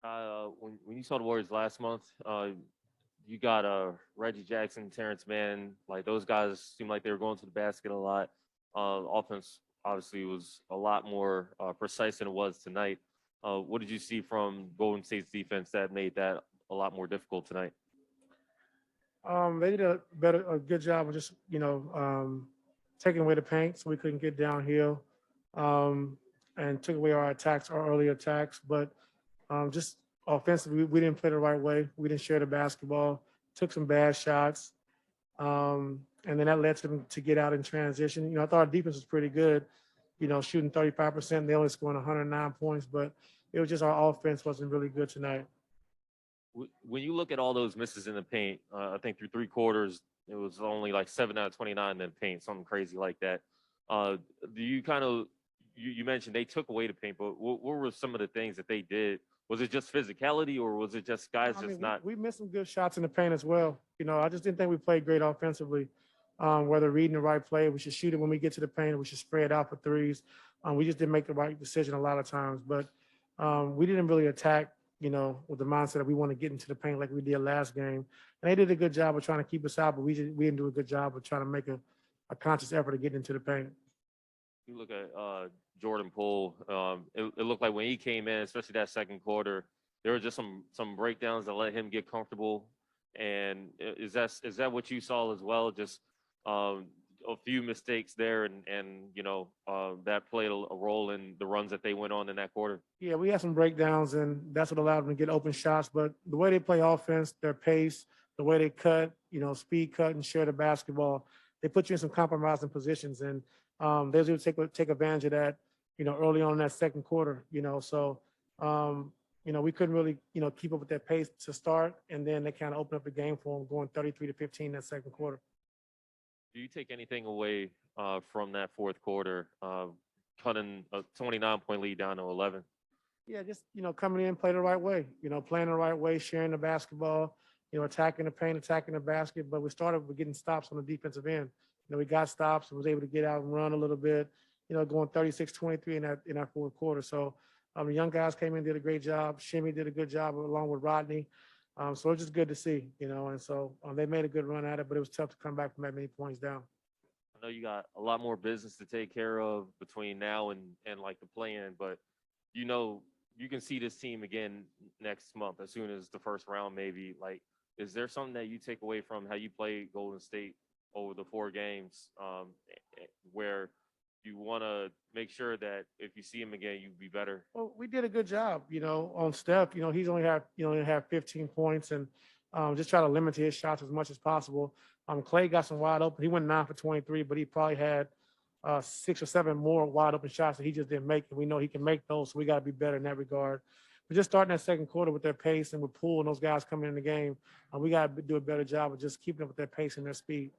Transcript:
When you saw the Warriors last month, you got Reggie Jackson, Terrence Mann, like those guys seemed like they were going to the basket a lot. Offense obviously was a lot more precise than it was tonight. What did you see from Golden State's defense that made that a lot more difficult tonight? They did a good job of just taking away the paint, so we couldn't get downhill, um, and took away our early attacks. But just offensively, we didn't play the right way. We didn't share the basketball. Took some bad shots, and then that led to them to get out in transition. I thought our defense was pretty good. Shooting 35%. They only scoring 109 points, but it was just our offense wasn't really good tonight. When you look at all those misses in the paint, I think through three quarters it was only like 7 out of 29 in the paint, something crazy like that. Uh, do you kind of you mentioned they took away the paint, but what were some of the things that they did? Was it just physicality, or was it just No, guys I just mean, not? we missed some good shots in the paint as well. I just didn't think we played great offensively. Whether reading the right play, we should shoot it when we get to the paint. We should spread out for threes. We just didn't make the right decision a lot of times. But we didn't really attack, with the mindset that we want to get into the paint like we did last game. And they did a good job of trying to keep us out, but we didn't do a good job of trying to make a conscious effort to get into the paint. You look at Jordan Poole. It looked like when he came in, especially that second quarter, there were just some breakdowns that let him get comfortable. And is that what you saw as well? Just um, a few mistakes there, and that played a role in the runs that they went on in that quarter. Yeah, we had some breakdowns, and that's what allowed them to get open shots. But the way they play offense, their pace, the way they cut, speed cut and share the basketball, they put you in some compromising positions, and they was able to take advantage of that, early on in that second quarter. So we couldn't really, keep up with that pace to start, and then they kind of opened up the game for them, going 33-15 that second quarter. Do you take anything away from that fourth quarter, cutting a 29-point lead down to 11? Yeah, just coming in, play the right way. Playing the right way, sharing the basketball. Attacking the paint, attacking the basket. But we started with getting stops on the defensive end. We got stops and was able to get out and run a little bit. Going 36-23 in that fourth quarter. So the young guys came in, did a great job. Shimmy did a good job along with Rodney. So it's just good to see. And so they made a good run at it, but it was tough to come back from that many points down. I know you got a lot more business to take care of between now and like the play-in, but you can see this team again next month as soon as the first round maybe. Like, is there something that you take away from how you played Golden State over the four games, where you want to make sure that if you see him again, you be better? Well, we did a good job, on Steph. He's only had 15 points, and just try to limit his shots as much as possible. Clay got some wide open. He went 9 for 23, but he probably had 6 or 7 more wide open shots that he just didn't make. And we know he can make those, so we got to be better in that regard. But just starting that second quarter with their pace and with Poole and those guys coming in the game, we got to do a better job of just keeping up with their pace and their speed.